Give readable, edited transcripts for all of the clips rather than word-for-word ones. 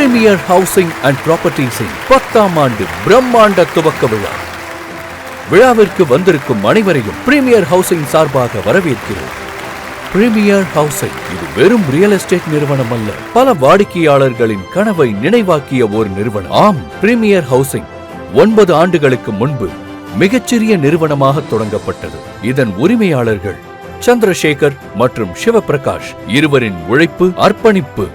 Premier housing and ப்ராப்பர்ட்டிஸின் 10ஆம் ஆண்டு பிரம்மாண்ட துவக்க விழா. விழாவிற்கு வந்திருக்கும் அனைவரையும் பிரீமியர் ஹவுசிங் சார்பாக வரவேற்கிறோம். பிரீமியர் ஹவுசிங் இது வெறும் ரியல் எஸ்டேட் நிறுவனம் அல்ல, பல வாடிக்கையாளர்களின் கனவை நினைவாக்கிய ஒரு நிறுவனம். ஆம், பிரீமியர் ஹவுசிங் 9 ஆண்டுகளுக்கு முன்பு மிகச்சிறிய நிறுவனமாக தொடங்கப்பட்டது. இதன் உரிமையாளர்கள் சந்திரசேகர் மற்றும் சிவபிரகாஷ் இருவரின் உழைப்பு, அர்ப்பணிப்பு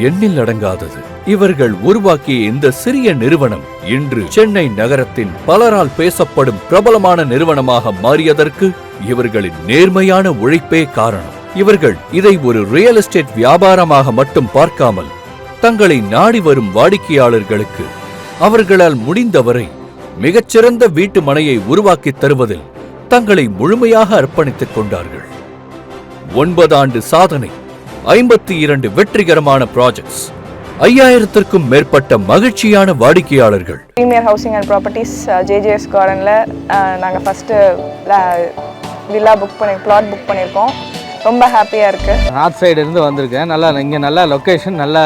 எண்ணில் அடங்காதது. இவர்கள் உருவாக்கிய இந்த சிறிய நிறுவனம் இன்று சென்னை நகரத்தின் பலரால் பேசப்படும் பிரபலமான நிறுவனமாக மாறியதற்கு இவர்களின் நேர்மையான உழைப்பே காரணம். இவர்கள் இதை ஒரு ரியல் எஸ்டேட் வியாபாரமாக மட்டும் பார்க்காமல் தங்களை நாடி வரும் வாடிக்கையாளர்களுக்கு அவர்களால் முடிந்தவரை மிகச்சிறந்த வீட்டு மனையை உருவாக்கி தருவதில் தங்களை முழுமையாக அர்ப்பணித்துக் கொண்டார்கள். 9 ஆண்டு சாதனை, 52 வெற்றிகரமான ப்ராஜெக்ட்ஸ், 5000த்திற்கும் மேற்பட்ட மகிழ்ச்சியான வாடிக்கையாளர்கள். Premier housing and properties JJS கார்டனில் நாங்கள் ஃபஸ்ட்டு வில்லா பிளாட் புக் பண்ணியிருக்கோம். ரொம்ப ஹாப்பியாக இருக்குது. நார்த் சைடு இருந்து வந்திருக்கேன். நல்லா இங்கே நல்ல லொக்கேஷன், நல்ல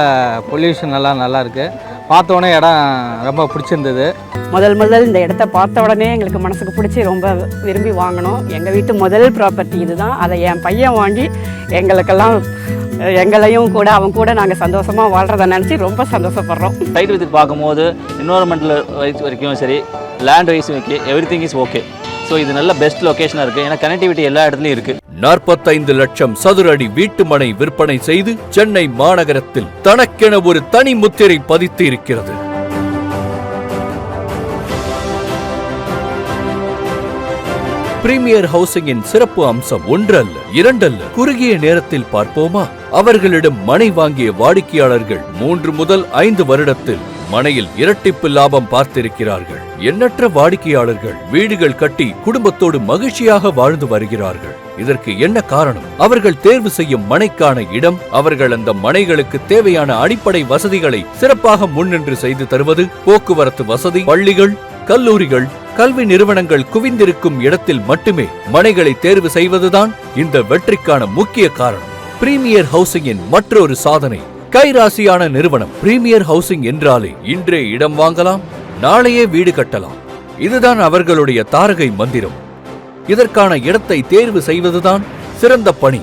பொல்யூஷன் நல்லா இருக்குது. பார்த்த உடனே இடம் ரொம்ப பிடிச்சிருந்தது. முதல் இந்த இடத்த பார்த்த உடனே எங்களுக்கு மனசுக்கு பிடிச்சி ரொம்ப விரும்பி வாங்கினோம். எங்கள் வீட்டு முதல் ப்ராப்பர்ட்டி இதுதான். அதை என் பையன் வாங்கி எங்களையும் கூட அவன் கூட நாங்கள் சந்தோஷமாக வாழ்கிறத நினச்சி ரொம்ப சந்தோஷப்படுறோம். சைட் விசிட் பார்க்கும்போது என்வரன்மெண்டல் வைஸ் வரைக்கும் சரி, land wise okay, everything is okay. So இது நல்ல பெஸ்ட் லொகேஷனாக இருக்குது. ஏன்னா கனெக்டிவிட்டி எல்லா இடத்துலையும் இருக்குது. 45 லட்சம் சதுர அடி வீட்டு மனை விற்பனை செய்து சென்னை மாநகரத்தில் தனக்கென ஒரு தனி முத்திரை பதித்து இருக்கிறது. பிரீமியர் ஹவுசிங்கின் சிறப்பு அம்சம் ஒன்றல்ல, இரண்டல்ல, குறுகிய நேரத்தில் பார்ப்போமா? அவர்களிடம் மனை வாங்கிய வாடிக்கையாளர்கள் 3 முதல் 5 வருடத்தில் மனையில் இரட்டிப்பு லாபம் பார்த்திருக்கிறார்கள். எண்ணற்ற வாடிக்கையாளர்கள் வீடுகள் கட்டி குடும்பத்தோடு மகிழ்ச்சியாக வாழ்ந்து வருகிறார்கள். இதற்கு என்ன காரணம்? அவர்கள் தேர்வு செய்யும் மனைக்கான இடம், அவர்கள் அந்த மனைகளுக்கு தேவையான அடிப்படை வசதிகளை சிறப்பாக முன்னின்று செய்து தருவது, போக்குவரத்து வசதி, பள்ளிகள், கல்லூரிகள், கல்வி நிறுவனங்கள் குவிந்திருக்கும் இடத்தில் மட்டுமே மனைகளை தேர்வு செய்வதுதான் இந்த வெற்றிக்கான முக்கிய காரணம். பிரீமியர் ஹவுசிங்கின் மற்றொரு சாதனை, கைராசியான நிறுவனம். பிரீமியர் ஹவுசிங் என்றாலே இன்றே இடம் வாங்கலாம், நாளையே வீடு கட்டலாம். இதுதான் அவர்களுடைய தாரகை மந்திரம். இதற்கான இடத்தை தேர்வு செய்வதுதான் சிறந்த பணி.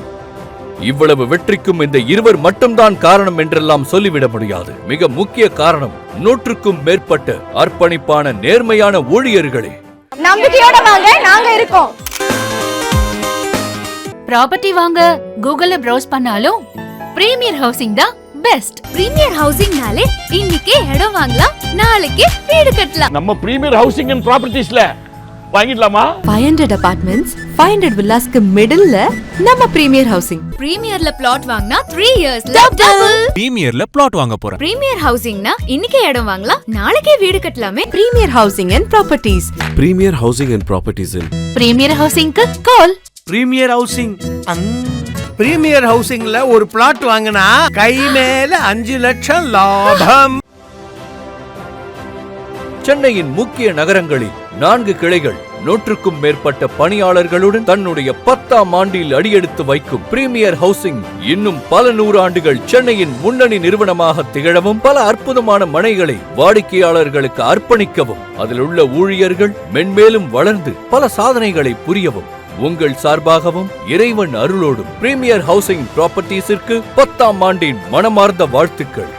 இவ்வளவு வெற்றிக்கும் இந்த இருவர் மட்டும்தான் காரணம் என்றெல்லாம் சொல்லிவிட முடியாது. மிக முக்கிய காரணம் 100க்கும் மேற்பட்ட அர்ப்பணிப்பான நேர்மையான ஊழியர்களே. நம்பிக்கையோட வாங்க, நாங்க இருக்கோம். ப்ராப்பர்ட்டி வாங்க கூகுள்ல ப்ரௌஸ் பண்ணாலும் பிரீமியர் ஹவுசிங் தான் பெஸ்ட். பிரீமியர் ஹவுசிங்னாலே இன்னைக்கே இடம் வாங்கலாம், நாளைக்கே வீடு கட்டலாம். நம்ம பிரீமியர் ஹவுசிங் அண்ட் ப்ராப்பர்ட்டிஸ்ல வாங்கிடலாமா? 500 அபார்ட்மெண்ட்ஸ், 500 வில்லாஸ்க்கு மிடில்ல நம்ம பிரீமியர் ஹவுசிங். பிரீமியர்ல பிளாட் வாங்கினா 3 இயர்ஸ்ல டபுள். பிரீமியர்ல பிளாட் வாங்க போறேன். பிரீமியர் ஹவுசிங்னா இன்னைக்கே இடம் வாங்கலாம், நாளைக்கே வீடு கட்டலாமே. Premier housing and properties. Premier housing and properties. Premier ஹவுசிங்க்கு கால். Premier housing. பிரீமியர் ஹவுசிங்ல ஒரு பிளாட் வாங்கினா கை மேல 5 லட்சம் லாபம். சென்னையின் முக்கிய நகரங்களில் 4 கிளைகள், 100க்கும் மேற்பட்ட பணியாளர்களுடன் தன்னுடைய 10ஆம் ஆண்டில் அடியெடுத்து வைக்கும் பிரீமியர் ஹவுசிங் இன்னும் பல 100 ஆண்டுகள் சென்னையின் முன்னணி நிறுவனமாக திகழவும், பல அற்புதமான மனைகளை வாடிக்கையாளர்களுக்கு அர்ப்பணிக்கவும், அதில் உள்ள ஊழியர்கள் மென்மேலும் வளர்ந்து பல சாதனைகளை புரியவும் உங்கள் சார்பாகவும் இறைவன் அருளோடும் பிரீமியர் ஹவுசிங் ப்ராப்பர்ட்டிஸிற்கு 10ஆம் ஆண்டின் மனமார்ந்த வாழ்த்துக்கள்.